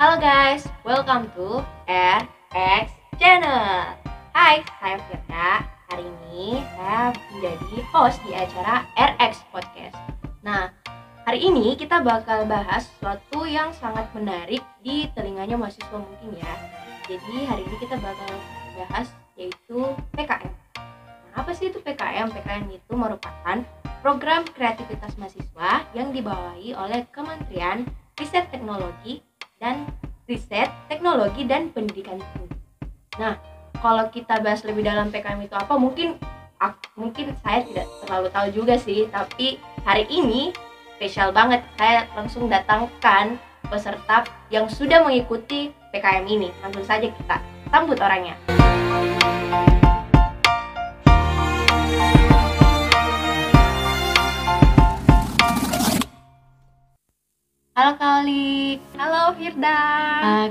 Halo guys, welcome to RX Channel. Hai, saya Firda. Hari ini saya menjadi host di acara RX Podcast. Nah, hari ini kita bakal bahas sesuatu yang sangat menarik di telinganya mahasiswa mungkin ya. Jadi hari ini kita bakal bahas yaitu PKM. Nah, apa sih itu PKM? PKM itu merupakan program kreativitas mahasiswa yang dibawahi oleh Kementerian Riset Teknologi dan Pendidikan Tinggi. Nah, kalau kita bahas lebih dalam PKM itu apa, mungkin saya tidak terlalu tahu juga sih. Tapi hari ini spesial banget, saya langsung datangkan peserta yang sudah mengikuti PKM ini. Langsung saja kita sambut orangnya. Halo Kak Olik. Halo Firda.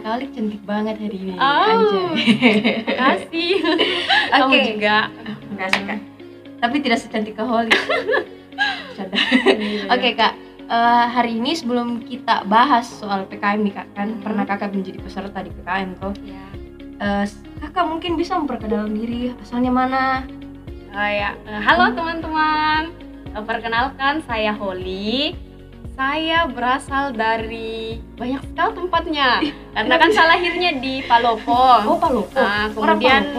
Kak Olik cantik banget hari ini. Anjay. Makasih. Kamu juga. Makasih Kak. Tapi tidak secantik Kak Olik. Bercanda. Oke Kak. Hari ini sebelum kita bahas soal PKM nih Kak, kan pernah Kakak menjadi peserta di PKM tuh. Ya. Kakak mungkin bisa memperkenalkan diri, asalnya mana? Halo teman-teman. Perkenalkan, saya Holly. Saya berasal dari banyak sekali tempatnya. Karena kan saya lahirnya di Palopo. Oh, Palopo. Kemudian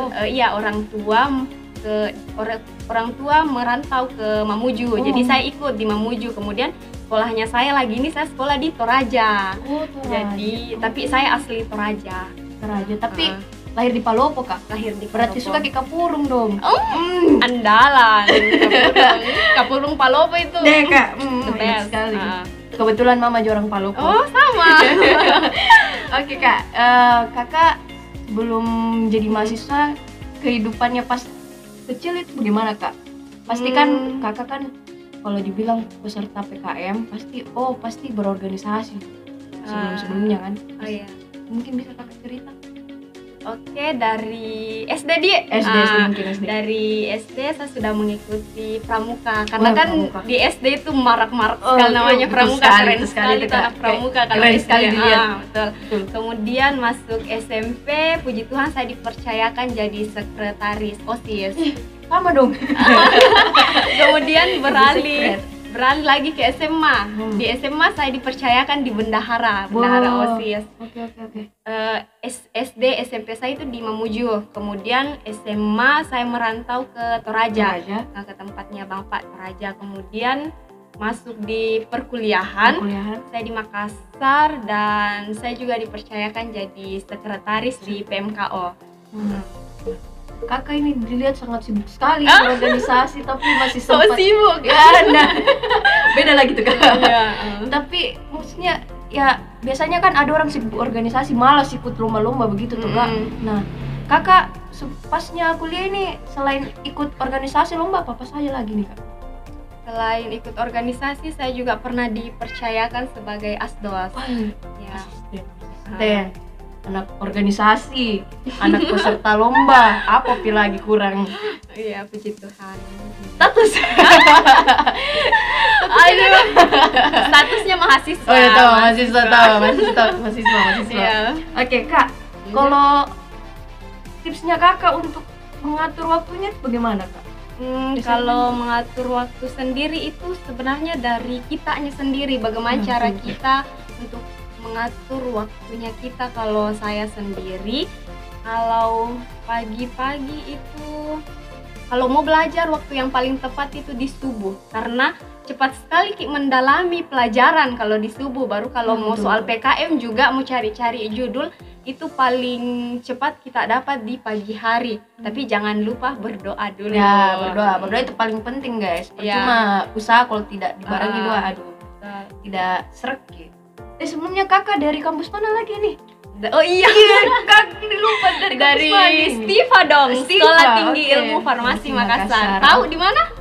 orang tua merantau ke Mamuju. Jadi saya ikut di Mamuju. Kemudian sekolahnya saya saya sekolah di Toraja. Oh, Toraja. Jadi tapi saya asli Toraja. Tapi lahir di Palopo Kak. Lahir di Palopo. Berarti suka ke Kapurung dong. Andalan. Kapurung Palopo itu. Deh Kak, the best sekali. Kebetulan Mama orang Palopo. Oh, sama. Oke Kak, Kakak sebelum jadi mahasiswa, kehidupannya pas kecil itu bagaimana Kak? Pasti kan Kakak kan kalau dibilang peserta PKM pasti berorganisasi sebelumnya kan? Oh iya. Mungkin bisa Kakak cerita? Oke, dari SD mungkin SD. Dari SD saya sudah mengikuti pramuka karena pramuka. di SD itu marak-marak sekali namanya pramuka, keren sekali anak pramuka kalau keren SD. Sekali dilihat. Betul. Kemudian masuk SMP, puji Tuhan saya dipercayakan jadi sekretaris OSIS. Sama dong. Kemudian beralih lagi ke SMA. Di SMA saya dipercayakan di bendahara OSIS. Oke. SD, SMP saya itu di Mamuju. Kemudian SMA saya merantau ke Toraja. Ke tempatnya Bapak Toraja. Kemudian masuk di perkuliahan. Saya di Makassar dan saya juga dipercayakan jadi sekretaris di PMKO. Kakak ini dilihat sangat sibuk sekali berorganisasi tapi masih sempat sibuk ya. Nah, beda lagi tuh Kak. Tapi maksudnya ya biasanya kan ada orang sibuk organisasi malas ikut lomba-lomba begitu tuh Kak. Nah, Kakak pasnya kuliah ini selain ikut organisasi lomba apa saja lagi nih Kak? Selain ikut organisasi saya juga pernah dipercayakan sebagai asdos. Asisten. Anak organisasi, anak peserta lomba, apa lagi kurang? Iya, puji Tuhan. Status. Statusnya mahasiswa. Oh ya tahu, mahasiswa. Iya. Oke Kak, kalau tipsnya Kakak untuk mengatur waktunya bagaimana Kak? Kalau mengatur waktu sendiri itu sebenarnya dari kitanya sendiri. Bagaimana cara kita untuk mengatur waktunya kita. Kalau saya sendiri, kalau pagi-pagi itu kalau mau belajar waktu yang paling tepat itu di subuh karena cepat sekali mendalami pelajaran kalau di subuh. Baru kalau mau soal PKM juga mau cari-cari judul itu paling cepat kita dapat di pagi hari. Tapi jangan lupa berdoa dulu. Ya, berdoa itu paling penting guys. Percuma usaha kalau tidak dibarengi doa, tidak srek gitu. Sebelumnya Kakak dari kampus mana lagi nih? Oh iya, Kakak lupa dari kampus mana? Stiva dong, Sekolah Tinggi Ilmu Farmasi Makassar. Tahu di mana?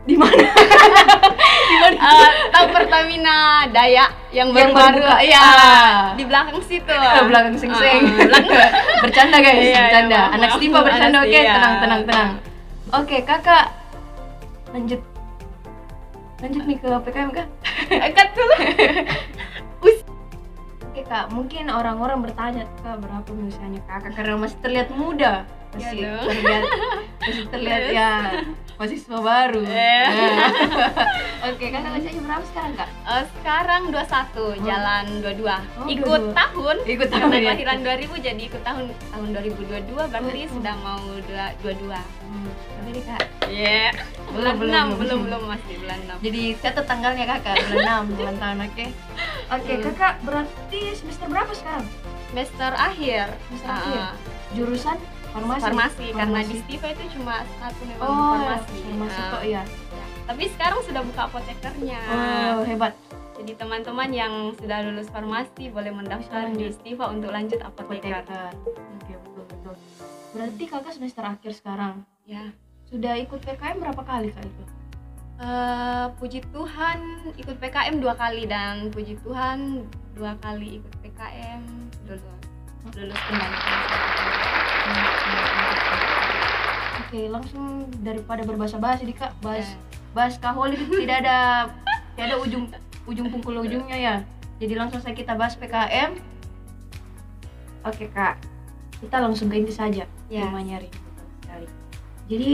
Di mana? Tahu Pertamina Daya yang baru-baru? Iya, di belakang situ. Belakang seng-seng. Bercanda guys, bercanda. Anak Stiva bercanda, oke? Tenang. Oke, Kakak lanjut nih ke PKM Kak. Angkat dulu. Oke Kak, mungkin orang-orang bertanya, Kak berapa usianya Kakak karena masih terlihat muda, masih Ya dong. terlihat ya mahasiswa baru. Oke, Kakak usianya berapa sekarang Kak? Sekarang 21, jalan 22. Oh, Ikut 22. tahun. Ikut Karena tahun ya? kelahiran 2000 jadi ikut tahun 2022 berarti sudah mau 22. Tapi nih Kak, Iya. Belum, Bulan belum. 6, belum masih bulan 6. jadi catat tanggalnya Kakak, bulan 6, bulan tahun, oke? Oke, Kakak berarti semester berapa sekarang? Semester akhir. Semester akhir. Jurusan farmasi? Farmasi, karena di Stiva itu cuma satu memang Oh, farmasi. farmasi Nah, kok ya. tapi sekarang sudah buka apotekernya. Oh, hebat. Jadi teman-teman yang sudah lulus farmasi boleh mendaftar di Stiva untuk lanjut apoteker. Oke, betul. Berarti Kakak semester akhir sekarang. Ya. Sudah ikut PKM berapa kali Kak itu? Puji Tuhan ikut PKM 2 kali dan puji Tuhan 2 kali ikut PKM lulus pendidikan. Oke, langsung daripada berbahasa-basi nih Kak, Ya. bahas kaholik tidak ada ujung pungkul ujungnya ya. Jadi langsung saja kita bahas PKM. Oke Kak, kita langsung ke inti saja. Ya. Temanya Rin, betul sekali. Jadi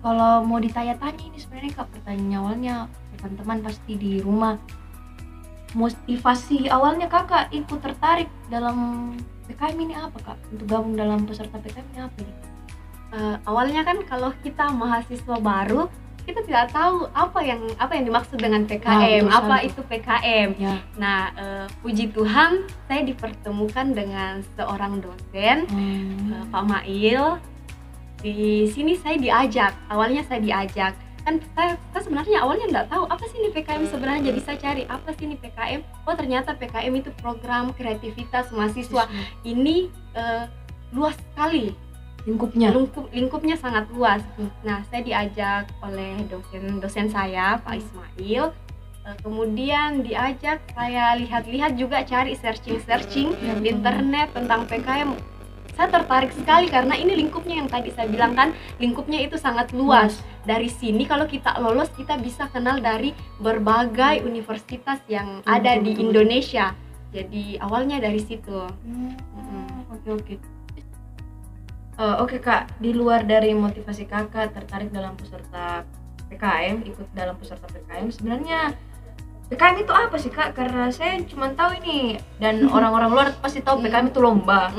kalau mau ditanya-tanya ini sebenarnya Kak, pertanyaan awalnya teman-teman pasti di rumah, motivasi awalnya Kakak ikut tertarik dalam PKM ini apa Kak? Untuk gabung dalam peserta PKM ini apa nih? Awalnya kan kalau kita mahasiswa baru kita tidak tahu apa yang dimaksud dengan PKM, betul apa sekali. itu PKM. Ya. Nah, puji Tuhan saya dipertemukan dengan seorang dosen, Pak Mail. Di sini saya diajak, awalnya saya diajak. Kan saya sebenarnya awalnya nggak tahu apa sih ini PKM sebenarnya, jadi saya cari apa sih ini PKM. Oh ternyata PKM itu program kreativitas mahasiswa. Ini luas sekali. Lingkupnya sangat luas. Nah, saya diajak oleh dosen saya, Pak Ismail. Kemudian diajak saya lihat-lihat juga, cari searching di internet tentang PKM. Saya tertarik sekali karena ini lingkupnya yang tadi saya bilang kan, lingkupnya itu sangat luas. Dari sini kalau kita lolos kita bisa kenal dari berbagai universitas yang ada di Indonesia. Jadi awalnya dari situ. Oke. Oke Kak, di luar dari motivasi Kakak tertarik dalam peserta PKM, ikut dalam peserta PKM, sebenarnya PKM itu apa sih Kak? Karena saya cuma tahu ini, dan orang-orang luar pasti tahu PKM itu lomba.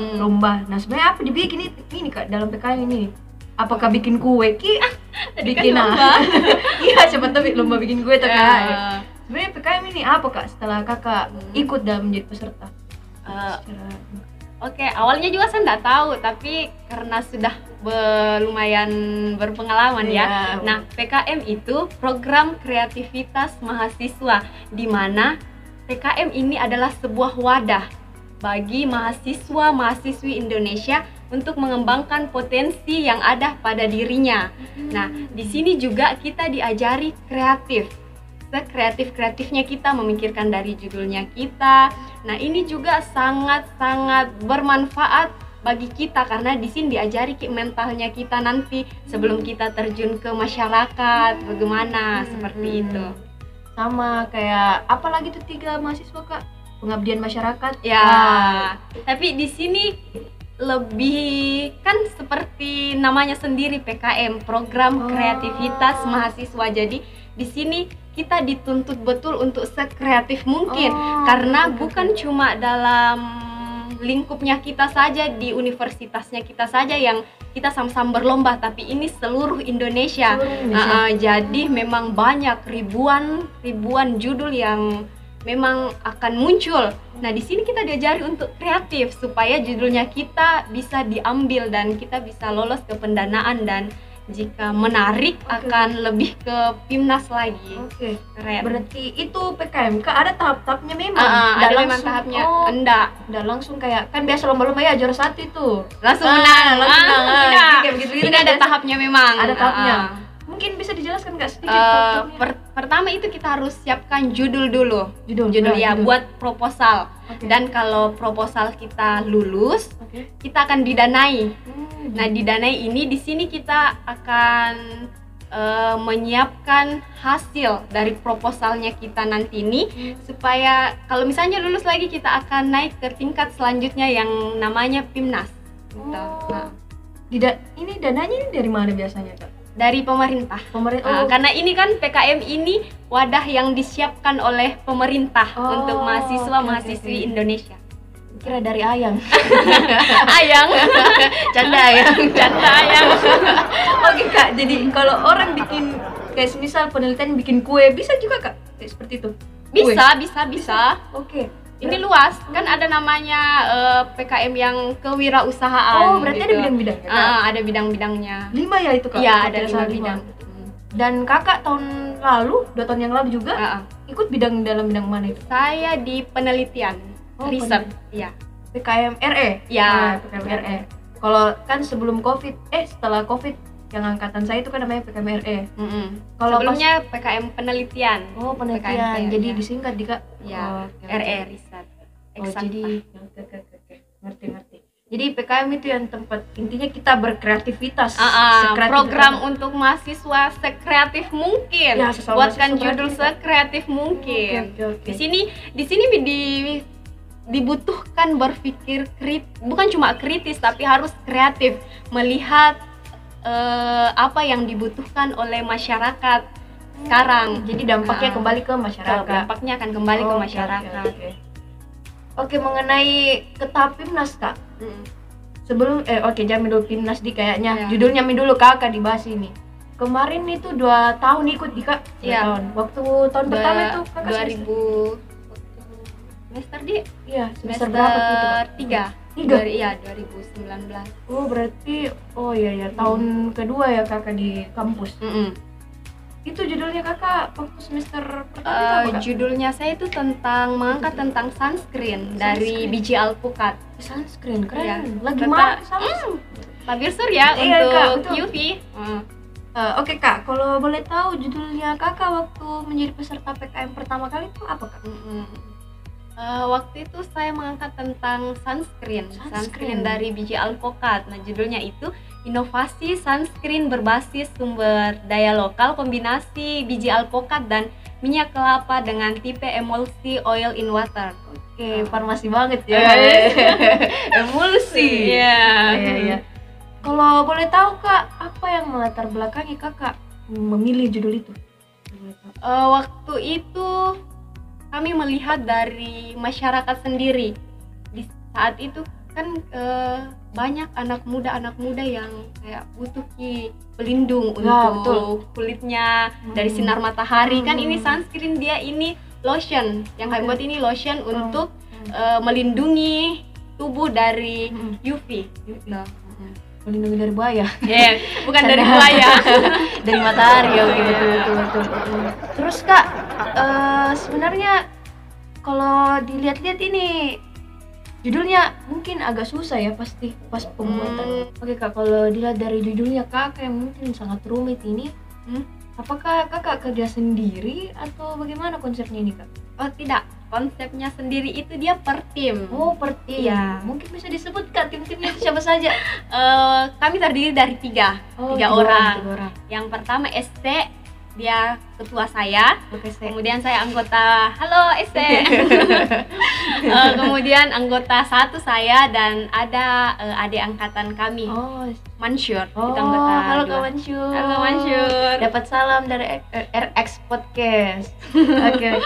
Nah sebenarnya apa dibikin ini Kak dalam PKM ini? Apakah bikin kue ki? Bikin lomba. Iya, siapa tahu lomba bikin kue tuh Kak. Sebenarnya PKM ini apa Kak setelah Kakak ikut dalam menjadi peserta? Oke, awalnya juga saya nggak tahu, tapi karena sudah lumayan berpengalaman ya. Nah, PKM itu program kreativitas mahasiswa, di mana PKM ini adalah sebuah wadah bagi mahasiswa-mahasiswi Indonesia untuk mengembangkan potensi yang ada pada dirinya. Nah, di sini juga kita diajari kreatif. Sekreatif-kreatifnya kita memikirkan dari judulnya kita. Nah, ini juga sangat-sangat bermanfaat bagi kita karena di sini diajari mentalnya kita nanti sebelum kita terjun ke masyarakat bagaimana seperti itu. Sama kayak apa lagi tuh 3 mahasiswa Kak? Pengabdian masyarakat. Ya. Tapi di sini lebih kan seperti namanya sendiri PKM, program kreativitas mahasiswa. Jadi di sini kita dituntut betul untuk sekreatif mungkin karena bukan cuma dalam lingkupnya kita saja, di universitasnya kita saja yang kita sama-sama berlomba, tapi ini seluruh Indonesia. Jadi memang banyak ribuan judul yang memang akan muncul. Nah, di sini kita diajari untuk kreatif supaya judulnya kita bisa diambil dan kita bisa lolos ke pendanaan, dan jika menarik akan lebih ke PIMNAS lagi. Keren. Berarti itu PKM Kak ada tahap-tahapnya memang. Ada memang tahapnya. Enggak langsung kayak kan biasa lomba-lomba ya juara 1 itu. Langsung menang. Tidak. Kayak begitu. Ini ada tahapnya memang. Ada tahapnya. Mungkin bisa dijelaskan nggak sedikit pertama itu kita harus siapkan judul dulu. Judul ya, judul. buat proposal. Dan kalau proposal kita lulus, kita akan didanai. Nah, didanai ini di sini kita akan menyiapkan hasil dari proposalnya kita nanti ini, supaya kalau misalnya lulus lagi kita akan naik ke tingkat selanjutnya yang namanya PIMNAS gitu. Nah, ini dananya ini dari mana biasanya Kak? dari pemerintah. Karena ini kan PKM ini wadah yang disiapkan oleh pemerintah untuk mahasiswa-mahasiswi Indonesia. Kira dari Ayang. Ayang. Canda Ayang. Oke Kak, jadi kalau orang bikin kayak misal penelitian bikin kue bisa juga Kak? Kayak seperti itu? Bisa. Oke. Ini luas, kan ada namanya PKM yang kewirausahaan. Oh, berarti gitu. ada bidang-bidangnya Kak? Ada bidang-bidangnya. 5 ya itu Kak? Iya, ada 5 bidang. Dan Kakak tahun lalu, 2 tahun yang lalu juga ikut dalam bidang mana itu? Saya di penelitian, riset. Iya. PKM RE? Iya, PKM RE. Kalau kan setelah Covid yang angkatan saya itu kan namanya PKM RE. Kalau sebelumnya PKM penelitian. Oh, penelitian. Jadi disingkat di Kak? Iya, RE riset. Jadi ngerti. Jadi PKM itu yang tempat intinya kita berkreativitas. Program untuk mahasiswa sekreatif mungkin. Ya, buatkan judul sekreatif mungkin. Oke. Di sini dibutuhkan berpikir bukan cuma kritis tapi harus kreatif, melihat apa yang dibutuhkan oleh masyarakat sekarang. Jadi dampaknya kembali ke masyarakat. Dampaknya akan kembali ke masyarakat. Oke, mengenai ketua PIMNAS Kak. Sebelum jangan dulu PIMNAS di kayaknya. Judulnya dulu Kakak dibahas ini. Kemarin itu 2 tahun ikut di Kak. 2 tahun. Waktu tahun pertama itu Kakak 2000 semester berapa gitu? 2019. Oh, berarti tahun kedua ya Kakak di kampus. Itu judulnya Kakak waktu semester pertama itu apa? Judulnya saya itu mengangkat tentang sunscreen dari biji alpukat. Sunscreen, keren. Ya. Lagi marak sama tabir surya untuk UV. Oke Kak, kalau boleh tahu judulnya Kakak waktu menjadi peserta PKM pertama kali itu apa Kak? Waktu itu saya mengangkat tentang sunscreen dari biji alpukat. Nah, judulnya itu inovasi sunscreen berbasis sumber daya lokal kombinasi biji alpukat dan minyak kelapa dengan tipe emulsi oil in water. Oke, farmasi banget ya. Emulsi. Iya. Kalau boleh tahu Kak, apa yang melatar belakangi Kakak memilih judul itu? Waktu itu kami melihat dari masyarakat sendiri. Di saat itu kan banyak anak muda yang kayak butuh pelindung untuk kulitnya dari sinar matahari. Kan ini sunscreen, dia ini lotion yang kami buat, ini lotion untuk melindungi tubuh dari UV. Melindungi dari buaya. Bukan dari buaya. Dari matahari. Oke, betul. Terus Kak, sebenarnya kalau dilihat-lihat ini judulnya mungkin agak susah ya pasti pas pembuatan. Oke Kak, kalau dilihat dari judulnya Kakak yang mungkin sangat rumit ini, apakah Kakak kerja sendiri atau bagaimana konsepnya ini Kak? Oh tidak, konsepnya sendiri itu dia per tim. Oh, per tim. Ya. Mungkin bisa disebut Kak tim-timnya siapa saja? Kami terdiri dari tiga orang. Yang pertama ST, dia ketua saya. Kemudian saya anggota, halo ST. Kemudian anggota 1 saya dan ada adik angkatan kami. Mansur. Kita anggota. Halo Kak Mansur. Halo Mansur. Dapat salam dari RX Podcast. Oke.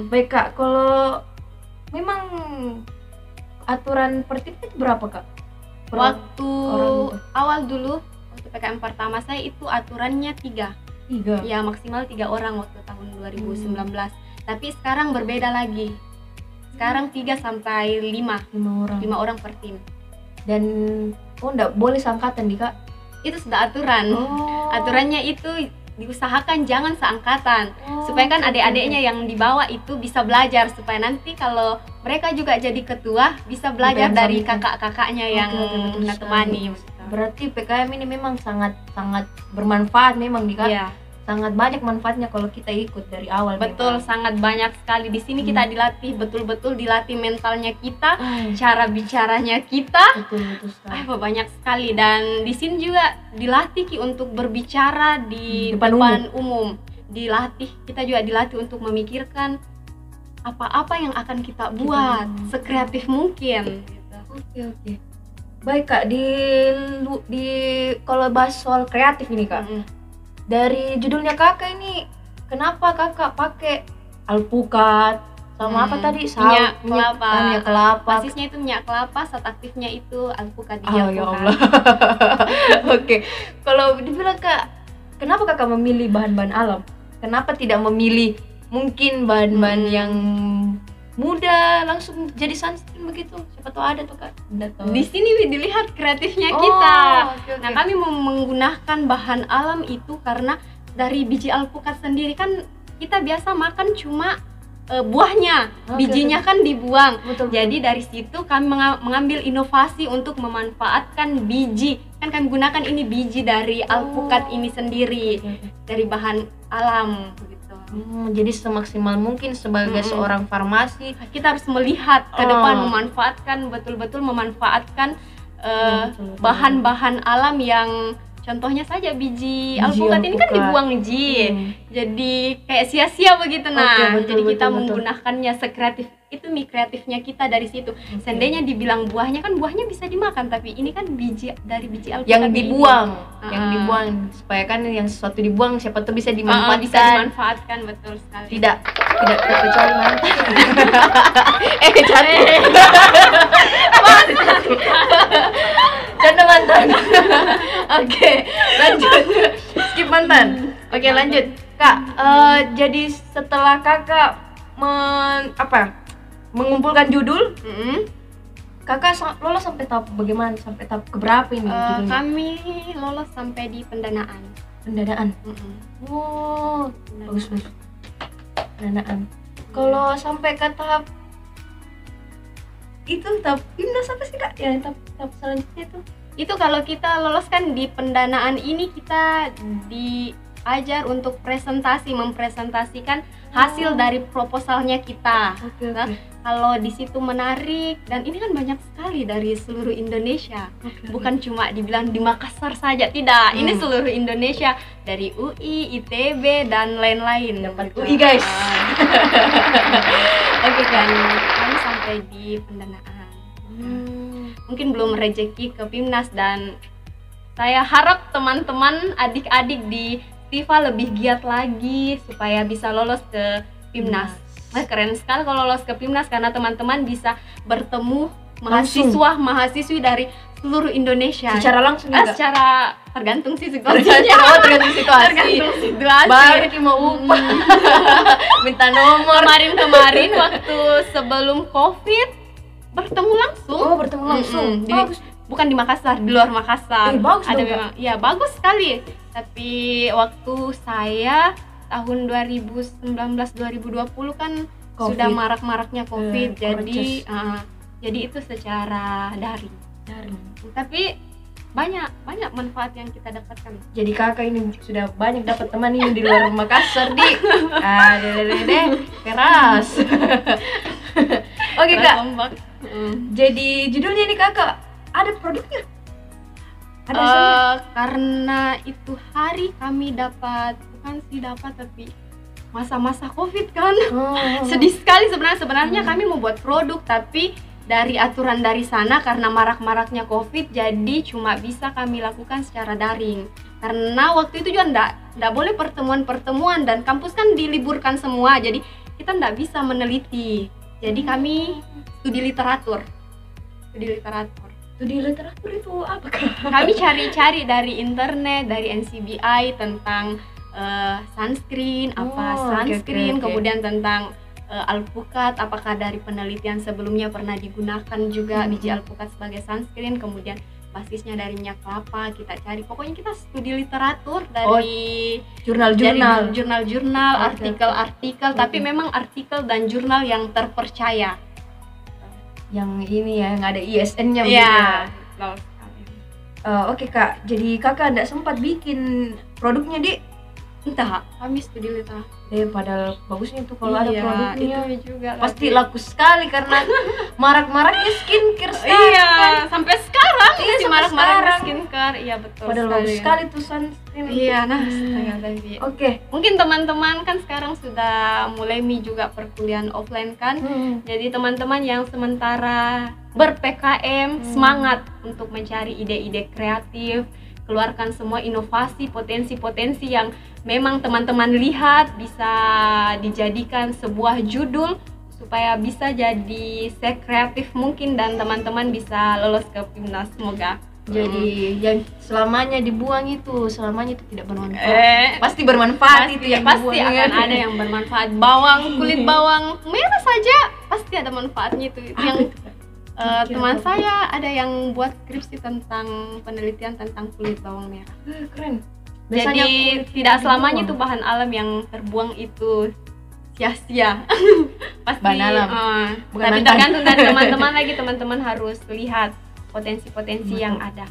Baik Kak, kalau memang aturan per tim itu berapa Kak? Waktu awal dulu, waktu PKM pertama saya itu aturannya 3. Ya, maksimal 3 orang waktu tahun 2019. Tapi sekarang berbeda lagi. Sekarang 3 sampai 5 orang per tim. Dan enggak boleh seangkatan di Kak? Itu sudah aturan. Aturannya itu diusahakan jangan seangkatan. Supaya kan adik-adiknya yang di bawah itu bisa belajar, supaya nanti kalau mereka juga jadi ketua bisa belajar dari kakak-kakaknya yang menemani. Berarti PKM ini memang sangat bermanfaat memang di Kak. sangat banyak manfaatnya kalau kita ikut dari awal. Betul, sangat banyak sekali. Di sini kita dilatih, betul-betul dilatih mentalnya kita, cara bicaranya kita. Betul sekali. Banyak sekali. Dan di sini juga dilatih Ki untuk berbicara di Depan umum. Dilatih, kita juga dilatih untuk memikirkan apa-apa yang akan kita buat sekreatif mungkin. Oke. Baik Kak, di kalau bahas soal kreatif ini Kak, dari judulnya Kakak ini, kenapa Kakak pakai alpukat sama apa tadi? Minyak kelapa. Minyak kelapa. Basisnya itu minyak kelapa, zat aktifnya itu alpukat biji Ya alpukat. Allah. Oke, kalau dibilang Kak, kenapa Kakak memilih bahan-bahan alam? Kenapa tidak memilih mungkin bahan-bahan yang mudah langsung jadi sunscreen begitu? Siapa tahu ada tuh Kak. Di sini dilihat kreatifnya kita. Okay. Nah, kami menggunakan bahan alam itu karena dari biji alpukat sendiri kan kita biasa makan cuma buahnya, bijinya kan dibuang. Betul. Jadi dari situ kami mengambil inovasi untuk memanfaatkan biji. Kan kami gunakan ini biji dari alpukat ini sendiri, dari bahan alam gitu. Jadi semaksimal mungkin sebagai seorang farmasi kita harus melihat ke depan, betul-betul memanfaatkan bahan-bahan alam yang contohnya saja biji alpukat ini kan dibuang jadi kayak sia-sia begitu. Jadi kita menggunakannya sekreatif itu, kreatifnya kita dari situ. Seandainya dibilang buahnya kan buahnya bisa dimakan, tapi ini kan biji dari biji alpukat yang dibuang, supaya kan yang sesuatu dibuang siapa tuh bisa dimanfaatkan. Bisa dimanfaatkan, betul sekali. Tidak terkecuali mantan. Cari. Canda mantan. Oke, lanjut. Skip mantan. Oke, lanjut. Kak, jadi setelah Kakak mengumpulkan judul, Kakak lolos sampai tahap bagaimana? Sampai tahap keberapa ini judulnya? Kami lolos sampai di pendanaan. Oh, bagus. Pendanaan. Kalau sampai ke tahap itu, tahap PIMNAS apa sih Kak? Ya, tahap selanjutnya itu kalau kita lolos kan di pendanaan ini kita diajar untuk mempresentasikan hasil dari proposalnya kita. Kalau di situ menarik, dan ini kan banyak sekali dari seluruh Indonesia. Bukan cuma dibilang di Makassar saja, tidak. Ini seluruh Indonesia, dari UI, ITB dan lain-lain. Dapat UI guys. Oke kan, kami sampai di pendanaan. Mungkin belum rezeki ke PIMNAS, dan saya harap teman-teman adik-adik di Tiva lebih giat lagi supaya bisa lolos ke PIMNAS. Keren sekali kalau lolos ke PIMNAS, karena teman-teman bisa bertemu mahasiswi dari seluruh Indonesia. Secara langsung juga? Secara tergantung sih situasinya. Tergantung situasi. Baru mau minta nomor. Kemarin waktu sebelum COVID bertemu langsung. Bertemu langsung. Bukan di Makassar, di luar Makassar. Bagus ada dong, memang, ya bagus sekali. Tapi waktu saya tahun 2019-2020 kan COVID. Sudah marak-maraknya COVID, jadi itu secara daring. Tapi banyak manfaat yang kita dapatkan. Jadi Kakak ini sudah banyak dapat teman ini di luar Makassar di. Keras. Oke Kak. Jadi judulnya ini Kakak ada produknya? Karena itu hari kami tapi masa-masa COVID kan. Sedih sekali sebenarnya. Kami mau buat produk, tapi dari aturan dari sana karena marak-maraknya COVID, jadi cuma bisa kami lakukan secara daring. Karena waktu itu juga enggak boleh pertemuan, dan kampus kan diliburkan semua, jadi kita enggak bisa meneliti. Jadi kami studi literatur. Studi literatur itu apa? Kami cari-cari dari internet, dari NCBI tentang sunscreen, sunscreen, kemudian tentang alpukat, apakah dari penelitian sebelumnya pernah digunakan juga biji alpukat sebagai sunscreen, kemudian basisnya dari minyak kelapa. Kita cari, pokoknya kita studi literatur dari jurnal-jurnal, artikel-artikel, tapi memang artikel dan jurnal yang terpercaya. Yang ini ya, yang ada ISN-nya. Iya. Oke Kak, jadi Kakak enggak sempat bikin produknya di? Entah, kami studi literasi. Padahal bagusnya tuh kalau ada Iya, produknya. itu juga Pasti lagi. laku sekali karena marak-maraknya skincare sekarang Iya, kan. sampai sekarang Iya, masih sampai marak-marak sekarang. skincare. Iya, betul Padahal sekali. bagus sekali tuh sunscreen. Iya, nah, astaga, tapi Oke. mungkin teman-teman kan sekarang sudah mulai juga perkuliahan offline kan. Jadi teman-teman yang sementara ber-PKM semangat untuk mencari ide-ide kreatif, keluarkan semua inovasi, potensi-potensi yang memang teman-teman lihat bisa dijadikan sebuah judul supaya bisa jadi sekreatif mungkin dan teman-teman bisa lolos ke PIMNAS, semoga. Jadi yang selamanya dibuang itu selamanya itu tidak bermanfaat. Pasti bermanfaat Pasti, itu yang pasti dibuang. akan ada yang bermanfaat. Bawang, kulit bawang merah saja pasti ada manfaatnya itu. Yang teman saya ada yang buat skripsi tentang penelitian tentang kulit bawang merah. Keren. Jadi kulit tidak dibuang. selamanya itu bahan alam yang terbuang itu sia-sia. Pasti Bahan alam. Bukan tapi mantan. tergantung dari teman-teman lagi, teman-teman harus lihat potensi-potensi yang ada.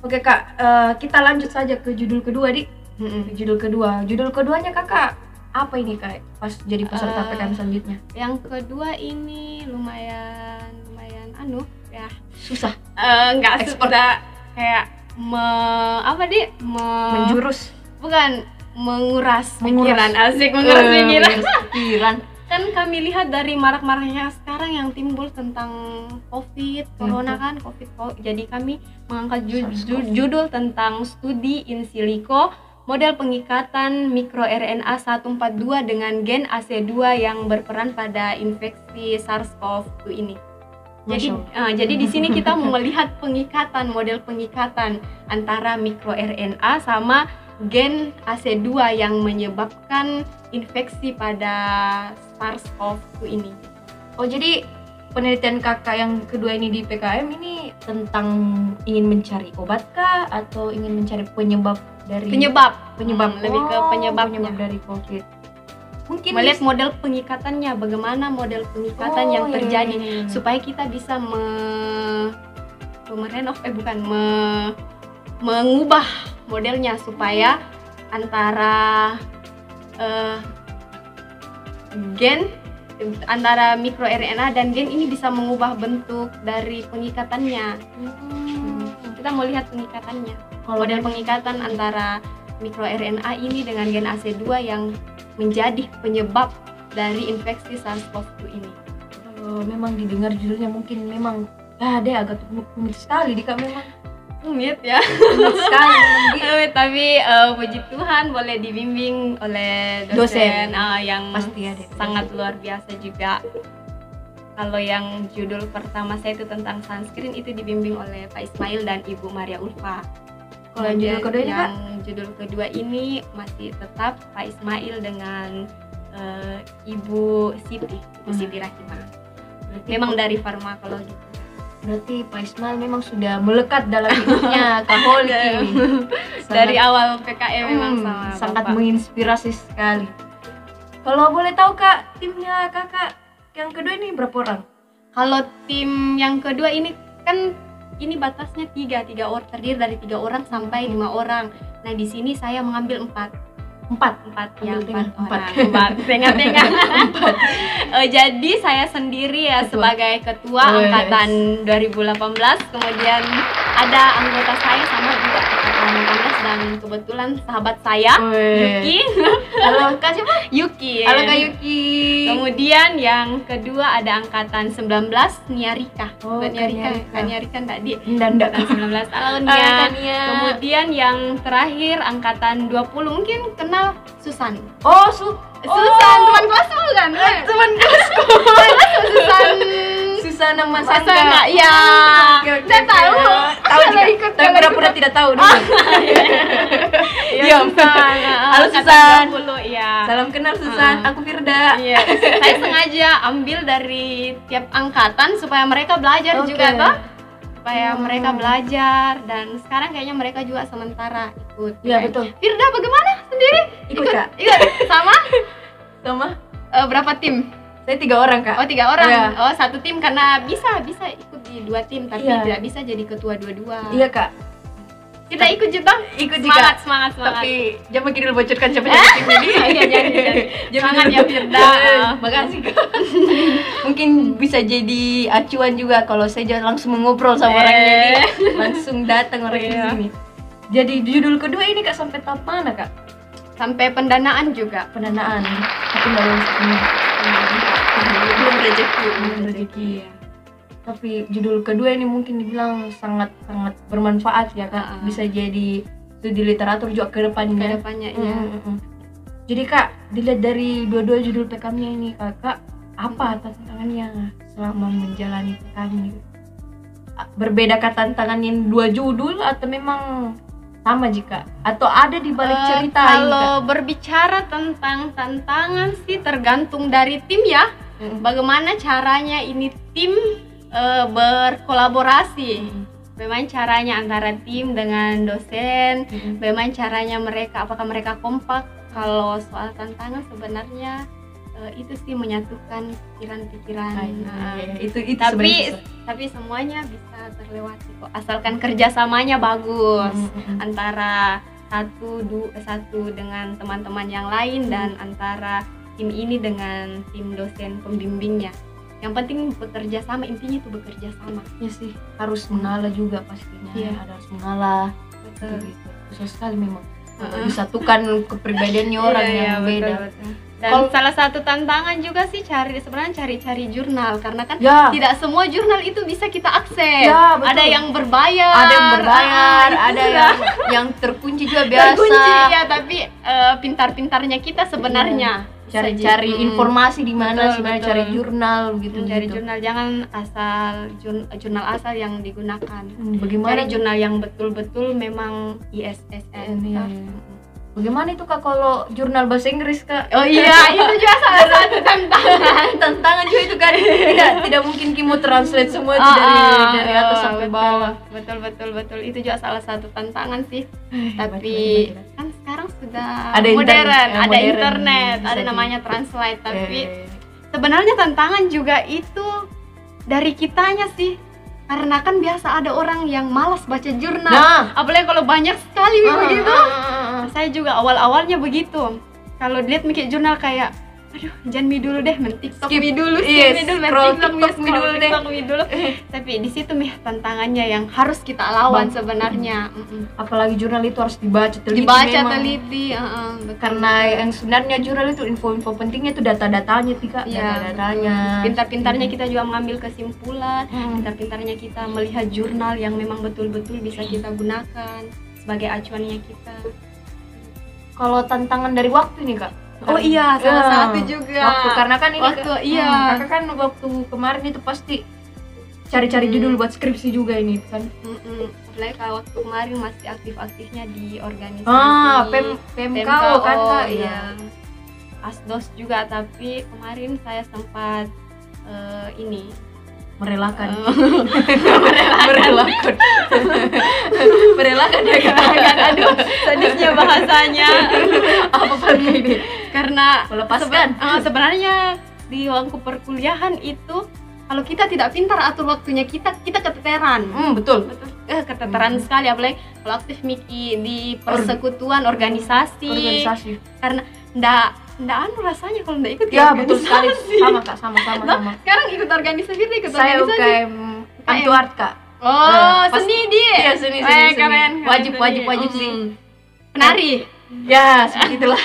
Oke Kak, kita lanjut saja ke judul kedua Dik. Ke judul kedua. Judul keduanya Kakak apa ini Kak? Pas jadi peserta PKM selanjutnya. Yang kedua ini lumayan ya. Susah. Enggak Ekspor. sudah kayak Menjurus. bukan menguras Menguras. pikiran, asik menguras pikiran. Menguras pikiran. Kan kami lihat dari marak-maraknya sekarang yang timbul tentang COVID, corona kan, jadi kami mengangkat judul tentang studi in silico model pengikatan mikroRNA 142 dengan gen AC2 yang berperan pada infeksi SARS-CoV-2 ini. Jadi di sini kita melihat model pengikatan antara mikroRNA sama gen AC2 yang menyebabkan infeksi pada SARS-CoV-2 ini. Oh, jadi penelitian Kakak yang kedua ini di PKM ini tentang ingin mencari obat kah atau ingin mencari penyebab dari Penyebab lebih ke penyebabnya. penyebab dari COVID. Mungkin Melihat model pengikatannya, bagaimana model pengikatan yang terjadi supaya kita bisa mengubah modelnya supaya antara antara mikroRNA dan gen ini bisa mengubah bentuk dari pengikatannya. Kita mau lihat pengikatannya. Model pengikatan antara mikroRNA ini dengan gen AC2 yang menjadi penyebab dari infeksi SARS-CoV-2 ini. Memang didengar judulnya mungkin memang deh agak rumit sekali Kak, memang Rumit ya. rumit sekali memang, Dik. Rumit, tapi puji Tuhan boleh dibimbing oleh dosen, yang Pasti ada sangat luar biasa juga. Kalau yang judul pertama saya itu tentang sunscreen itu dibimbing oleh Pak Ismail dan Ibu Maria Ulfa. Kalau judul kedua ini, Kak? Yang judul kedua ini masih tetap Pak Ismail dengan Ibu Siti Rahimah. Memang dari farmakologi. Berarti Pak Ismail memang sudah melekat dalam hidupnya Kaholik ini. Dari awal PKM memang sama sangat Bapak. menginspirasi sekali. Kalau boleh tahu Kak, timnya Kakak yang kedua ini berapa orang? Kalau tim yang kedua ini kan ini batasnya tiga orang, terdiri dari 3 orang sampai 5 orang. Nah di sini saya mengambil 4 ya, Ambil 4 orang. empat. Tengah-tengah. Jadi saya sendiri ya sebagai ketua angkatan 2018, kemudian ada anggota saya sama juga angkatan 18 dan kebetulan sahabat saya Yuki. Halo Kak siapa? Yuki. Halo Kak Yuki. Kemudian yang kedua ada angkatan 19 Nia Rika. Oh, Bukan Nia Rika, Nia Rika. Nia Rika enggak di Enggak. angkatan 19 tahun Halo, ya. Kak Nia. Kemudian yang terakhir angkatan 20 mungkin kenal Susan. Oh, Susan teman kelasmu bukan? teman kelasku. Susan Susana Masa Masangka. enggak? Ya. Oke, Saya tahu. Tahu Salah juga. ikut, Tapi salah pura-pura ikut. tidak tahu dulu. Iya, Susan. Halo, Angkatan Susan. 20, iya. Salam kenal Susan, aku Firda. Iya, saya sengaja ambil dari tiap angkatan supaya mereka belajar Oke. juga toh. Supaya mereka belajar dan sekarang kayaknya mereka juga sementara ikut. Iya, betul. Firda bagaimana sendiri? Ikut, Kak. Ikut sama? Sama Berapa tim? saya 3 orang Kak. Oh 3 orang. Iya. Oh 1 tim karena bisa ikut di 2 tim tapi Iya. tidak bisa jadi ketua dua-dua. Iya Kak. Kita ikut juga. Ikut juga. Semangat. Tapi jangan makin dulu bocorkan siapa tim jadi. Iya, jangan ya Firda. Makasih Kak. Mungkin bisa jadi acuan juga kalau saya jangan langsung mengobrol sama orangnya nih. Langsung datang orang di sini. Jadi judul kedua ini Kak sampai tahap mana Kak? Sampai pendanaan juga. Pendanaan. Tapi enggak lulus ini. Belum rezeki. Ya. Tapi judul kedua ini mungkin dibilang sangat bermanfaat ya Kak. Bisa jadi studi literatur juga ke depannya. Iya. Jadi Kak, dilihat dari dua-dua judul PKM-nya ini Kakak, apa tantangannya selama menjalani PKM ini? Berbedakah tantangan yang dua judul atau memang sama jika? Atau ada di balik cerita ini? Kalau berbicara tentang tantangan sih tergantung dari tim ya. Bagaimana caranya ini tim berkolaborasi. Bagaimana caranya antara tim dengan dosen, bagaimana caranya mereka, apakah mereka kompak. Kalau soal tantangan sebenarnya itu sih menyatukan pikiran-pikiran. Itu tapi semuanya bisa terlewati kok, asalkan kerjasamanya bagus antara satu dengan teman-teman yang lain dan antara tim ini dengan tim dosen pembimbingnya. Yang penting bekerja sama, intinya itu bekerja sama. Ya sih, harus mengalah juga pastinya. Iya. Harus mengalah. Betul. Gitu. Susah sekali memang. Disatukan kepribadiannya orang yang beda. Betul. Dan salah satu tantangan juga sih cari jurnal, karena kan tidak semua jurnal itu bisa kita akses. Ya, ada yang berbayar, ada yang terkunci juga biasa. Terkunci ya, tapi pintar-pintarnya kita sebenarnya cari informasi di mana sebenarnya cari jurnal gitu. Cari jurnal, jangan asal jurnal asal yang digunakan. Bagaimana cari jurnal yang betul-betul memang ISSN. Bagaimana itu Kak kalau jurnal bahasa Inggris Kak? Oh iya, itu juga salah satu tantangan juga itu kan. Tidak mungkin Kimo translate semua itu dari atas sampai bawah. Betul, itu juga salah satu tantangan sih. Tapi kan sekarang sudah ada modern, ada modern, internet, ada namanya translate. Tapi sebenarnya tantangan juga itu dari kitanya sih. Karena kan biasa ada orang yang malas baca jurnal, apalagi kalau banyak sekali begitu. Saya juga awalnya begitu. Kalau dilihat mikir jurnal kayak, aduh jangan mi dulu deh, TikTok mi dulu, TikTok mi dulu. Tapi di situ tantangannya yang harus kita lawan sebenarnya. Apalagi jurnal itu harus dibaca teliti. Karena yang sebenarnya jurnal itu info-info pentingnya itu data-datanya Tika. Data-datanya. Pintar-pintarnya kita juga mengambil kesimpulan. Pintar-pintarnya kita melihat jurnal yang memang betul-betul bisa kita gunakan sebagai acuannya kita. Kalau tantangan dari waktu nih Kak. Oh iya, salah satu juga. Waktu, karena kan ini Kakak kan waktu kemarin itu pasti cari-cari judul buat skripsi juga ini kan. Apalagi kalau waktu kemarin masih aktif-aktifnya di organisasi. PMKO kan Kak. Iya. Asdos juga, tapi kemarin saya sempat merelakan ya kan. Aduh, sadisnya bahasanya. Apa ini? Karena melepaskan. Sebenarnya di waktu perkuliahan itu kalau kita tidak pintar atur waktunya kita keteteran. Betul. Keteteran sekali, apalagi kalau aktif di persekutuan organisasi. Karena ndak rasanya kalau ndak ikut ya betul sekali. Sama Kak, sama. Sekarang ikut organisasi, saya UKM Antuart Kak. Seni dia. Iya, seni. Keren. Wajib sih. Penari. Ya, seperti itulah.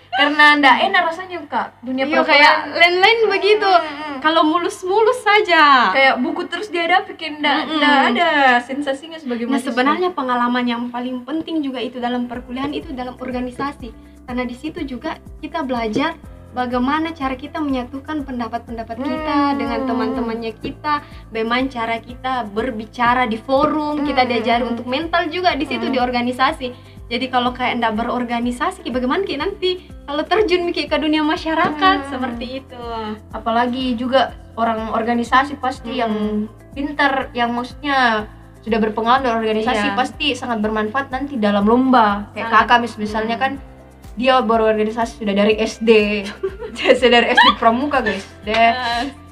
Karena ndak enak rasanya Kak, dunia kayak lain-lain begitu. Kalau mulus-mulus saja. Kayak buku terus dihadapi, ndak ada sensasinya sebagai mahasiswa. Sebenarnya pengalaman yang paling penting juga itu dalam perkuliahan itu dalam organisasi. Karena di situ juga kita belajar bagaimana cara kita menyatukan pendapat-pendapat kita dengan teman-temannya kita, bagaimana cara kita berbicara di forum, kita diajari untuk mental juga di situ di organisasi. Jadi kalau kayak enggak berorganisasi, bagaimana nanti kalau terjun ke dunia masyarakat seperti itu. Apalagi juga orang organisasi pasti yang pintar, yang maksudnya sudah berpengalaman dalam organisasi pasti sangat bermanfaat nanti dalam lomba. Kayak kakak misalnya kan dia berorganisasi sudah dari SD. Dari SD pramuka guys.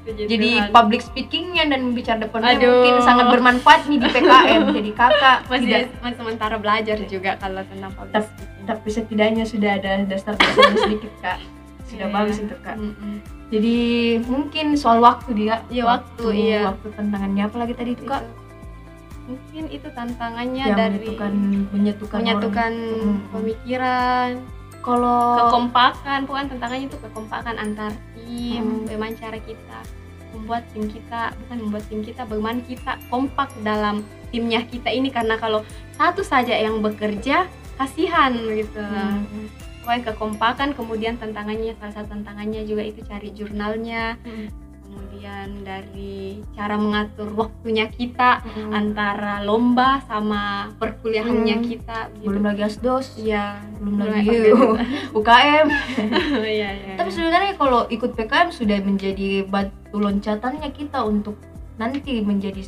Jadi Tuhan. public speakingnya dan bicara depannya Aduh. mungkin sangat bermanfaat nih di PKM. Jadi kakak masih sementara belajar juga kalau tentang public Tap- speaking. tapi setidaknya sudah ada dasar-dasarnya sedikit kak. Sudah Iya. bagus itu kak. Mm-mm. Jadi mungkin soal waktu dia. Iya, waktu, iya. Waktu tantangannya apa lagi tadi itu kak? Mungkin itu tantangannya Yang dari menyatukan menyatukan orang. pemikiran, Kalau kekompakan, bukan tantangannya itu kekompakan antar tim, Hmm. bagaimana cara kita membuat tim kita, bagaimana kita kompak dalam timnya kita ini, karena kalau satu saja yang bekerja kasihan gitu. Pokoknya kekompakan, kemudian tantangannya, salah satu tantangannya juga itu cari jurnalnya, kemudian dari cara mengatur waktunya kita antara lomba sama perkuliahannya kita gitu. belum lagi asdos, Iya, belum belum lagi lagi UKM. iya. Tapi sebenarnya kalau ikut PKM sudah menjadi batu loncatannya kita untuk nanti menjadi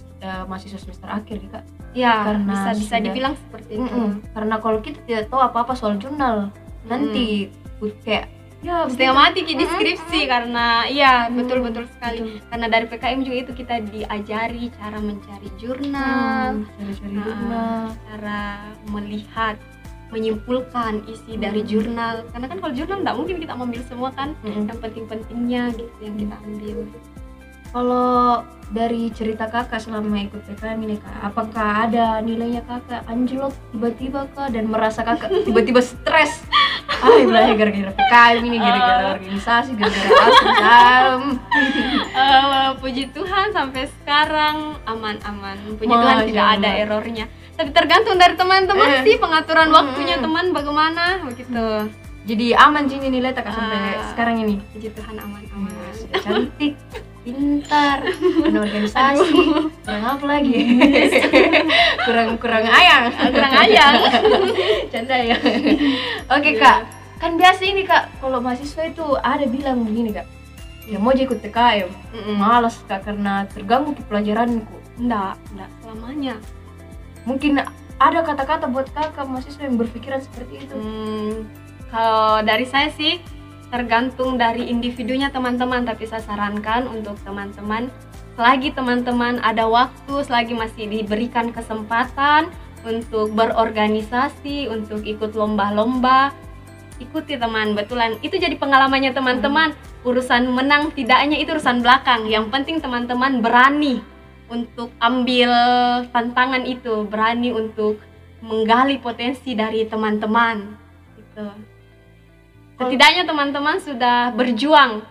mahasiswa semester akhir nih kak. Ya, Karena bisa sudah- dibilang seperti itu. Karena kalau kita tidak tahu apa-apa soal jurnal, nanti kayak ya Setengah mati di deskripsi karena iya betul sekali. betul. Karena dari PKM juga itu kita diajari cara mencari jurnal, cari-cari Nah. jurnal. cara melihat, menyimpulkan isi dari jurnal. Karena kan kalau jurnal nggak mungkin kita ambil semua kan, yang penting-pentingnya gitu yang kita ambil. Kalau dari cerita kakak selama ikut PKM ini kak, apakah ada nilainya kakak anjlok tiba-tiba kak dan merasa kakak tiba-tiba stres? Belajar gara-gara PKM ini, gara-gara organisasi, gara-gara asam. Puji Tuhan sampai sekarang aman-aman. Puji Tuhan Masya tidak ada Allah. errornya. Tapi tergantung dari teman-teman sih pengaturan waktunya teman bagaimana begitu. Jadi aman sih ini nilai kakak sampai sekarang ini. Puji Tuhan aman-aman. Sudah cantik, pintar, penuh organisasi, kurang apa lagi? kurang ayang. Kurang ayang. Canda ya. Oke kak, kan biasa ini kak, kalau mahasiswa itu ada bilang begini kak, ya mau aja ikut TKM, malas kak karena terganggu ke pelajaranku. Enggak selamanya. Mungkin ada kata-kata buat kakak mahasiswa yang berpikiran seperti itu. Kalau dari saya sih tergantung dari individunya teman-teman, tapi saya sarankan untuk teman-teman, selagi teman-teman ada waktu, selagi masih diberikan kesempatan untuk berorganisasi, untuk ikut lomba-lomba, ikuti teman. Betulan itu jadi pengalamannya teman-teman. Urusan menang tidaknya itu urusan belakang, yang penting teman-teman berani untuk ambil tantangan itu, berani untuk menggali potensi dari teman-teman gitu. Setidaknya teman-teman sudah berjuang,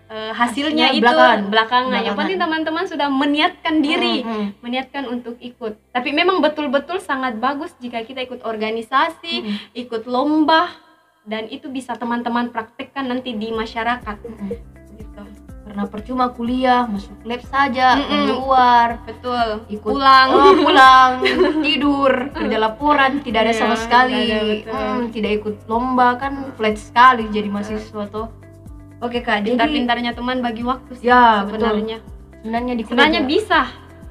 hasilnya itu belakangan. Yang penting teman-teman sudah meniatkan diri, meniatkan untuk ikut. Tapi memang betul-betul sangat bagus jika kita ikut organisasi, ikut lomba, dan itu bisa teman-teman praktekkan nanti di masyarakat. Gitu. Karena percuma kuliah, masuk lab saja, keluar, Betul. ikut Pulang. tidur, kerja laporan, tidak ada Iya, sama sekali. tidak ada, betul. Tidak ikut lomba kan flat sekali jadi mahasiswa tuh. Oke kak, jadi Pintar-pintarnya teman bagi waktu sih Ya, sebenarnya. sebenarnya di kuliah Sebenarnya ya. bisa.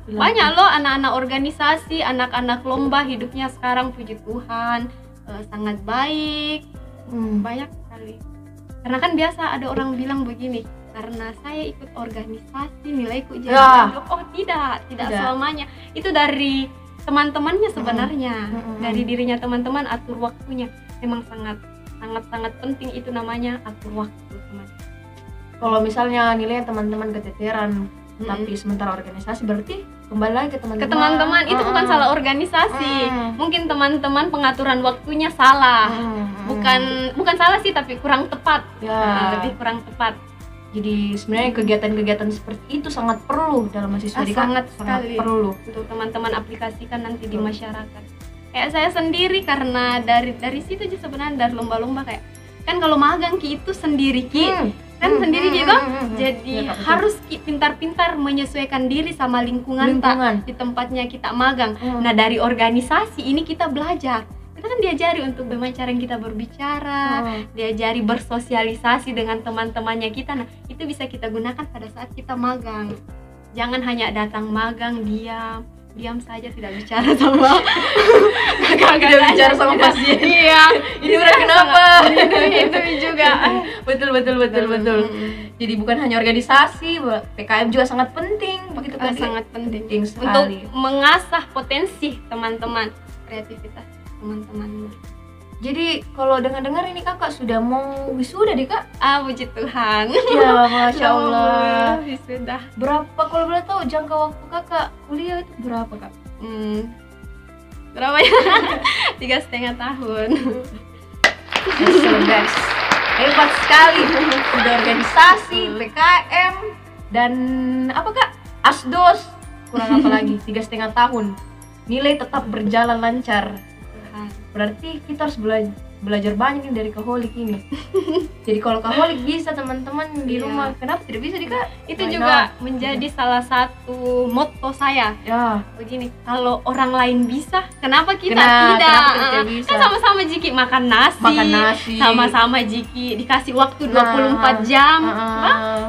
Banyak loh anak-anak organisasi, anak-anak lomba hidupnya sekarang puji Tuhan sangat baik. Banyak sekali. Karena kan biasa ada orang bilang begini, karena saya ikut organisasi nilaiku jadi anjlok. Oh tidak selamanya. Itu dari teman-temannya sebenarnya. Dari dirinya teman-teman atur waktunya. Memang sangat penting itu namanya atur waktu, teman. Kalau misalnya nilainya teman-teman keteteran, tapi sementara organisasi berarti kembali lagi ke teman-teman. Ke teman-teman itu bukan salah organisasi. Mungkin teman-teman pengaturan waktunya salah. Bukan salah sih, tapi kurang tepat. Lebih kurang tepat. Jadi sebenarnya kegiatan-kegiatan seperti itu sangat perlu dalam mahasiswa di Sangat sangat sekali. perlu. Untuk teman-teman aplikasikan nanti di masyarakat. Kayak saya sendiri, karena dari situ aja sebenarnya, dari lomba-lomba kayak kan kalau magang Ki itu sendiri Ki kan sendiri juga. Jadi Ya, betul. harus Ki pintar-pintar menyesuaikan diri sama lingkungan. Lingkungan. Di tempatnya kita magang. Nah dari organisasi ini kita belajar. Kita kan diajari untuk bagaimana cara kita berbicara, diajari bersosialisasi dengan teman-temannya kita. Nah itu bisa kita gunakan pada saat kita magang. Jangan hanya datang magang diam, diam saja, tidak bicara sama Tidak bicara sama pasien. Iya, Ini udah kenapa? itu juga. Betul. Jadi bukan hanya organisasi, PKM juga sangat penting begitu kan? Sangat penting untuk sekali. mengasah potensi teman-teman, kreativitas teman-teman. Jadi kalau dengar-dengar ini kakak sudah mau wisuda deh kak? Puji Tuhan. Ya masya Allah. Wisuda. Berapa kalau boleh tahu jangka waktu kakak kuliah itu berapa kak? Berapa ya? 3,5 tahun. Guys, hebat sekali. Sudah organisasi, PKM, dan apa kak? Asdos. Kurang apa lagi? 3,5 tahun. Nilai tetap berjalan lancar. Berarti kita harus belajar banyak nih dari Kaholik ini. Jadi kalau Kaholik bisa teman-teman di rumah, kenapa tidak bisa kak? Itu juga menjadi salah satu motto saya. Ya. Begini, kalau orang lain bisa, kenapa kita Kenapa tidak? bisa? Kan sama-sama Jiki makan nasi. Sama-sama Jiki dikasih waktu 24 jam.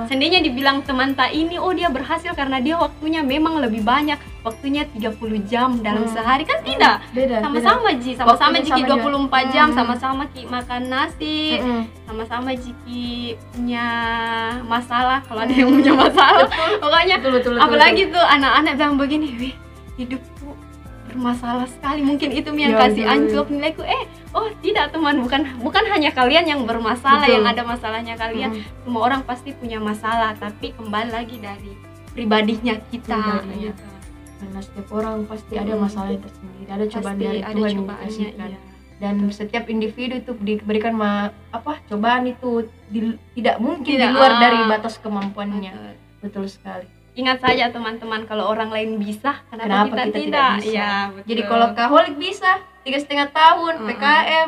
Seandainya dibilang teman tak ini, oh dia berhasil karena dia waktunya memang lebih banyak. Waktunya 30 jam dalam sehari, kan tidak. Beda. Sama-sama Ji, sama-sama Jiki 24 jam, juga. sama-sama Ki makan nasi. Sama-sama Jiki punya masalah, kalau ada yang punya masalah. Pokoknya Betul. apalagi tuh anak-anak bilang begini, wih hidupku bermasalah sekali, mungkin itu yang kasih anjlok nilaiku. Oh tidak teman, bukan hanya kalian yang bermasalah. Betul. Yang ada masalahnya kalian. Semua orang pasti punya masalah, tapi kembali lagi dari pribadinya kita. Gitu. Karena setiap orang pasti ada masalahnya tersendiri, ada cobaan dari Ada Tuhan yang cobaannya, dikasihkan. iya. Dan setiap individu itu diberikan cobaan itu tidak mungkin di Tidak, luar dari batas kemampuannya. Betul sekali. Ingat saja teman-teman, kalau orang lain bisa, Kenapa kita tidak bisa? Iya, betul. Jadi kalau Kaholik bisa 3,5 tahun PKM,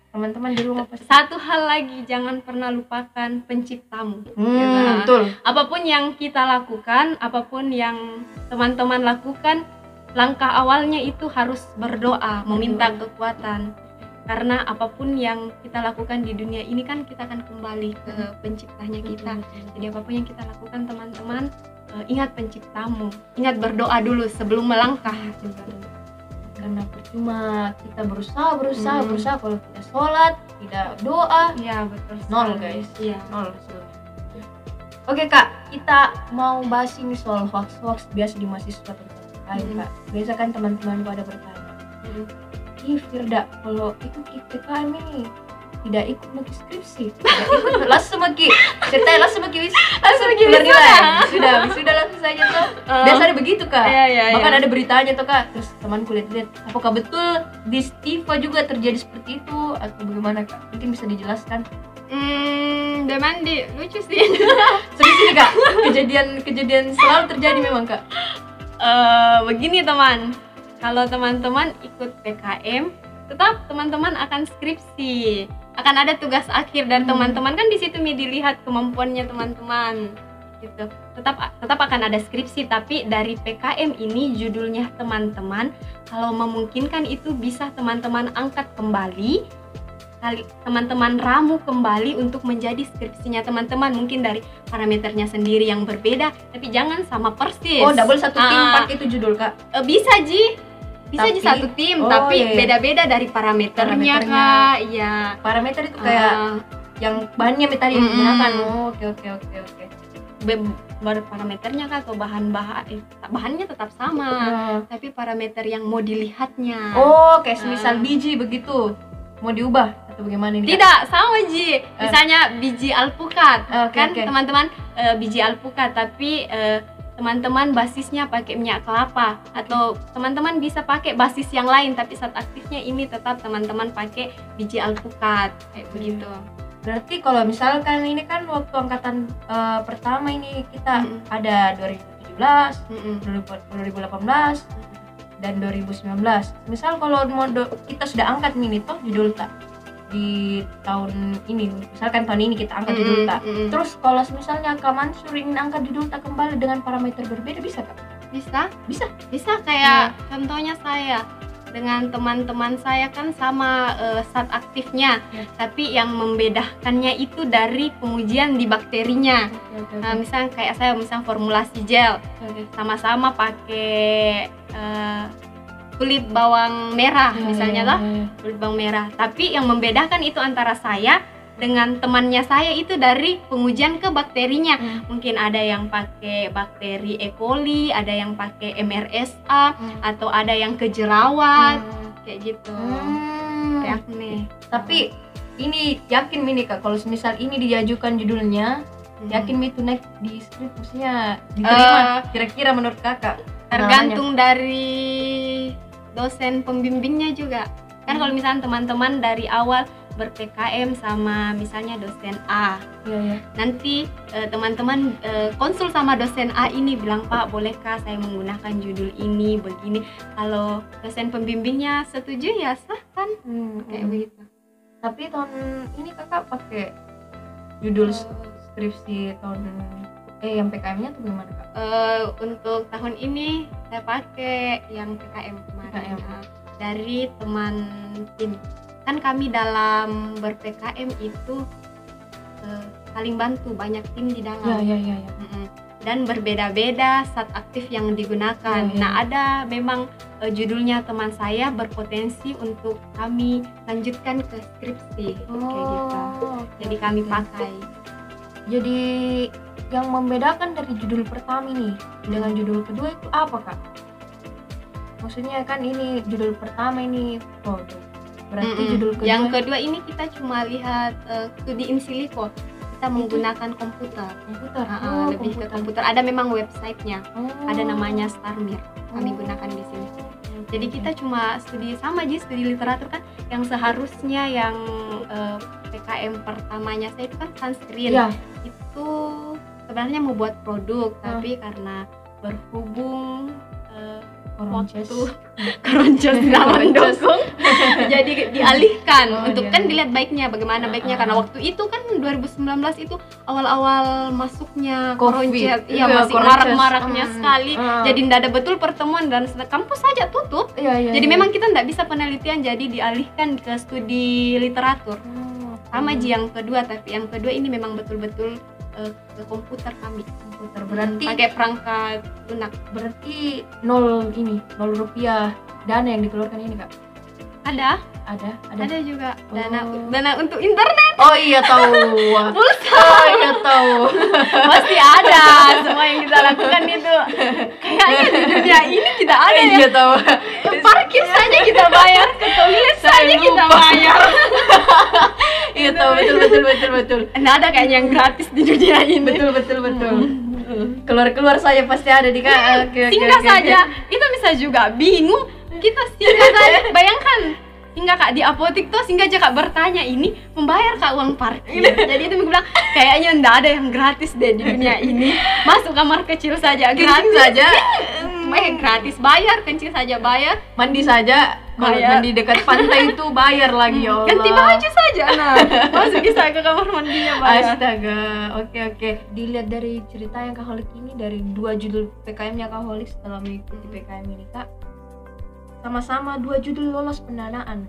teman-teman di rumah pasti. Satu hal lagi, jangan pernah lupakan penciptamu. Betul. Apapun yang kita lakukan, apapun yang teman-teman lakukan, langkah awalnya itu harus berdoa, meminta kekuatan. Karena apapun yang kita lakukan di dunia ini kan kita akan kembali ke penciptanya kita. Jadi apapun yang kita lakukan teman-teman, ingat penciptamu, ingat berdoa dulu sebelum melangkah. Karena percuma kita berusaha kalau tidak sholat, tidak doa, Iya betul. nol guys. Iya. Nol hasilnya. Oke kak, kita mau bahas ini soal hoax biasa di mahasiswa terkait kak. Biasa kan teman-teman pada bertanya, Firda, kalau ikut PKM ini tidak ikut maki skripsi, tidak ikut langsung maki ceritanya langsung maki sudah langsung saja tuh. Biasa ada begitu kak. Iya. Bahkan ada beritanya tuh kak. Terus temanku lihat apakah betul di Stiva juga terjadi seperti itu atau bagaimana kak? Mungkin bisa dijelaskan. Demandi lucu sih. Serius ini kak, kejadian selalu terjadi memang kak. Begini teman, kalau teman-teman ikut PKM, tetap teman-teman akan skripsi, akan ada tugas akhir, dan teman-teman kan di situ dilihat kemampuannya teman-teman, gitu. Tetap akan ada skripsi, tapi dari PKM ini judulnya teman-teman, kalau memungkinkan itu bisa teman-teman angkat kembali, teman-teman ramu kembali untuk menjadi skripsinya teman-teman, mungkin dari parameternya sendiri yang berbeda, tapi jangan sama persis. Oh, double satu tim pakai itu judul kak? Bisa jadi satu tim, tapi iya. beda-beda dari parameternya kak. Iya. Parameter itu kayak yang bahannya tadi yang digunakan. Oke. Parameternya kak atau bahannya tetap sama, tapi parameter yang mau dilihatnya. Oh, kayak semisal biji begitu. Mau diubah atau bagaimana ini? Tidak, sama Ji. Misalnya biji alpukat, kan Oke. teman-teman biji alpukat, tapi teman-teman basisnya pakai minyak kelapa, atau teman-teman bisa pakai basis yang lain, tapi saat aktifnya ini tetap teman-teman pakai biji alpukat, kayak begitu. Berarti kalau misalkan ini kan waktu angkatan pertama ini kita ada 2017, 2018 dan 2019. Misal kalau kita sudah angkat nih toh judul tak di tahun ini, misalkan tahun ini kita angkat judul tak. Terus kalau misalnya Kak Mansur ingin angkat judul tak kembali dengan parameter berbeda, bisa Kak? Bisa kayak contohnya saya dengan teman-teman saya kan sama zat aktifnya, tapi yang membedakannya itu dari pengujian di bakterinya. Nah, misalnya kayak saya formulasi gel, sama-sama pakai kulit bawang merah misalnya lah, kulit bawang merah. Tapi yang membedakan itu antara saya dengan temannya saya itu dari pengujian ke bakterinya. Mungkin ada yang pakai bakteri E. coli, ada yang pakai MRSA, atau ada yang ke jerawat, kayak gitu. Reakne. Tapi ini yakin ini Kak, kalau misal ini diajukan judulnya, yakin itu naik di skripsinya diterima kira-kira menurut Kakak? Tergantung dari dosen pembimbingnya juga. Kan kalau misalnya teman-teman dari awal ber-PKM sama misalnya dosen A, nanti teman-teman konsul sama dosen A ini, bilang, Pak bolehkah saya menggunakan judul ini begini. Kalau dosen pembimbingnya setuju ya sah kan, kayak begitu. Tapi tahun ini Kakak pakai judul skripsi tahun yang PKM-nya tuh gimana Kak? Untuk tahun ini saya pakai yang PKM kemarin dari teman tim. Kan kami dalam ber-PKM itu saling bantu, banyak tim di dalam. Dan berbeda-beda zat aktif yang digunakan. Nah, ada memang judulnya teman saya berpotensi untuk kami lanjutkan ke skripsi, kayak gitu. Jadi kami pakai. Jadi yang membedakan dari judul pertama ini dengan judul kedua itu apa Kak? Maksudnya kan ini judul pertama ini produk. Berarti judul kedua. Yang kedua ini kita cuma lihat studi in silico. Kita menggunakan komputer. Lebih ke komputer. Ada memang websitenya. Ada namanya StarMir. Kami gunakan di sini. Jadi kita cuma studi sama aja, studi literatur kan, yang seharusnya yang PKM pertamanya saya itu kan sunscreen. Itu sebenarnya mau buat produk, tapi karena berhubung waktu keroncos tidak mendukung, jadi dialihkan untuk kan dilihat baiknya, bagaimana baiknya, karena waktu itu kan 2019 itu awal-awal masuknya keroncos, masih marak-maraknya sekali, jadi tidak ada betul pertemuan dan kampus saja tutup, jadi memang kita tidak bisa penelitian, jadi dialihkan ke studi literatur. Sama aja yang kedua, tapi yang kedua ini memang betul-betul ke komputer kami. Berarti pakai perangkat lunak. Berarti nol rupiah dana yang dikeluarkan ini Kak? Ada juga dana untuk internet. Oh iya tahu. Pulsa. Oh iya tahu. Pasti ada. Semua yang kita lakukan itu kayaknya di dunia ini tidak ada ya. Iya tahu. Parkir saja kita bayar, ke toilet saja kita bayar. Iya tahu, betul. Nggak ada kayaknya yang gratis di dunia ini. Betul. Keluar saya pasti ada di Kak. Singgah saja. Kita bisa juga bingung. Kita singgah saja. Bayangkan, singgah Kak di apotik tuh, singgah aja Kak bertanya, ini membayar Kak uang parkir. Jadi itu bilang kayaknya nggak ada yang gratis deh di dunia ini. Masuk kamar kecil saja gratis saja. Gratis, bayar, kencing saja bayar, mandi saja. Kalau mandi dekat pantai itu bayar lagi, ya Allah. Ganti baju saja, nah masuk bisa ke kamar mandinya bayar. Astaga, oke. Dilihat dari cerita yang Kaholik ini, dari 2 judul PKM-nya Kaholik setelah mengikuti PKM ini Kak, sama-sama 2 judul lolos pendanaan.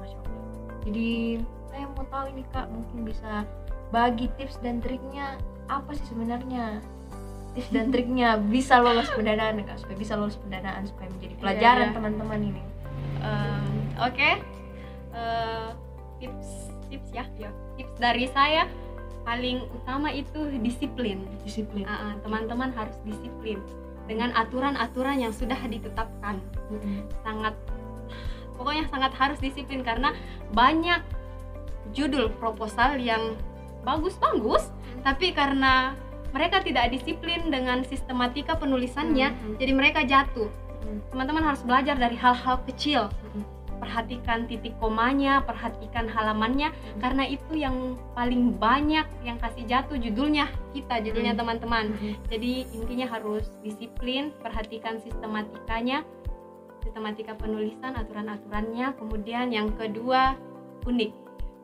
Masya Allah. Jadi saya mau tahu ini Kak, mungkin bisa bagi tips dan triknya apa sih sebenarnya? Tips dan triknya bisa lolos pendanaan Kak, supaya bisa lolos pendanaan, supaya menjadi pelajaran teman-teman ini. Tips ya. Tips dari saya paling utama itu disiplin. Teman-teman harus disiplin dengan aturan-aturan yang sudah ditetapkan. Pokoknya sangat harus disiplin, karena banyak judul proposal yang bagus-bagus, tapi karena mereka tidak disiplin dengan sistematika penulisannya, jadi mereka jatuh. Teman-teman harus belajar dari hal-hal kecil. Perhatikan titik komanya, perhatikan halamannya, karena itu yang paling banyak yang kasih jatuh judulnya teman-teman. Jadi intinya harus disiplin, perhatikan sistematikanya, sistematika penulisan, aturan-aturannya. Kemudian yang kedua, unik.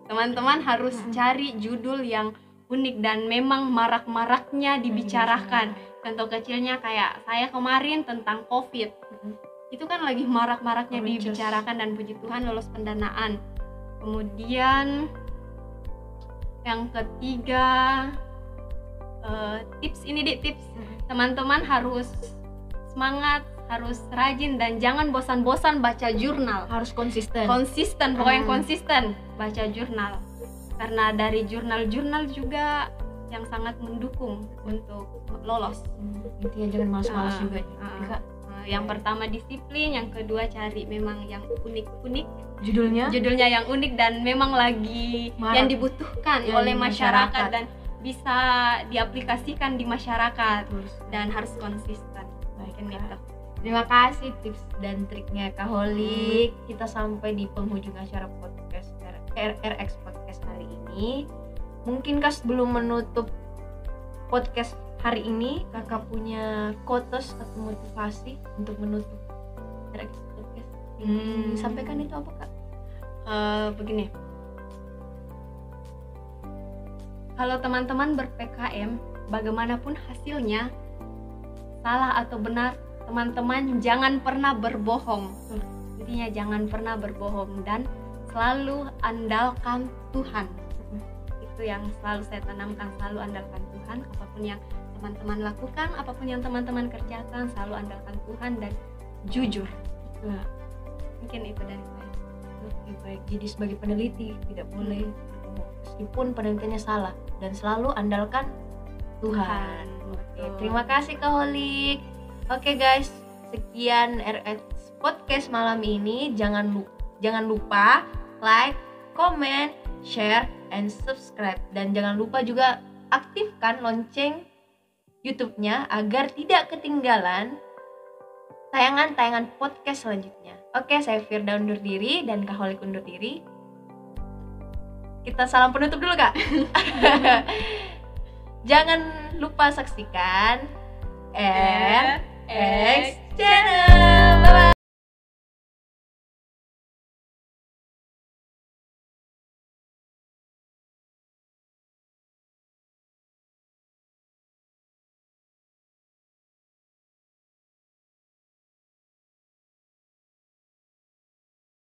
Teman-teman harus cari judul yang unik dan memang marak-maraknya dibicarakan. Contoh kecilnya kayak saya kemarin tentang COVID. itu kan lagi marak-maraknya Courageous. dibicarakan, dan puji Tuhan lolos pendanaan. Kemudian yang ketiga, tips ini tips teman-teman harus semangat, harus rajin, dan jangan bosan-bosan baca jurnal. Harus konsisten. Konsisten, pokoknya konsisten baca jurnal, karena dari jurnal juga yang sangat mendukung untuk lolos. Intinya jangan malas-malas Ah, juga. ah. Kak, Yang pertama disiplin, yang kedua cari memang yang unik-unik, judulnya yang unik dan memang lagi Marak. yang dibutuhkan Ya, oleh di masyarakat masyarakat. dan bisa diaplikasikan di masyarakat, Terus. dan harus konsisten. Baik, Mungkin Kak. itu. Terima kasih tips dan triknya Kak Holik. Kita sampai di penghujung acara podcast RX Podcast hari ini. Mungkin Kak sebelum menutup podcast hari ini, Kakak punya quotes atau motivasi untuk menutup RX Podcast. Sampaikan itu apa Kak? Begini, kalau teman-teman ber-PKM, bagaimanapun hasilnya, salah atau benar, teman-teman jangan pernah berbohong. Intinya jangan pernah berbohong dan selalu andalkan Tuhan. Itu yang selalu saya tanamkan, selalu andalkan Tuhan. Apapun yang teman-teman lakukan, apapun yang teman-teman kerjakan, selalu andalkan Tuhan dan jujur. Nah, Mungkin itu dari saya. oke, baik. Jadi sebagai peneliti tidak boleh meskipun penelitiannya salah, dan selalu andalkan Tuhan. Oke, terima kasih Kak Holik. Oke guys, sekian RX Podcast malam ini. Jangan lupa like, comment, share, and subscribe. Dan jangan lupa juga aktifkan lonceng YouTube-nya agar tidak ketinggalan tayangan-tayangan podcast selanjutnya. Oke, saya Firda undur diri dan Kak Holik undur diri. Kita salam penutup dulu Kak. Jangan lupa saksikan RX Channel.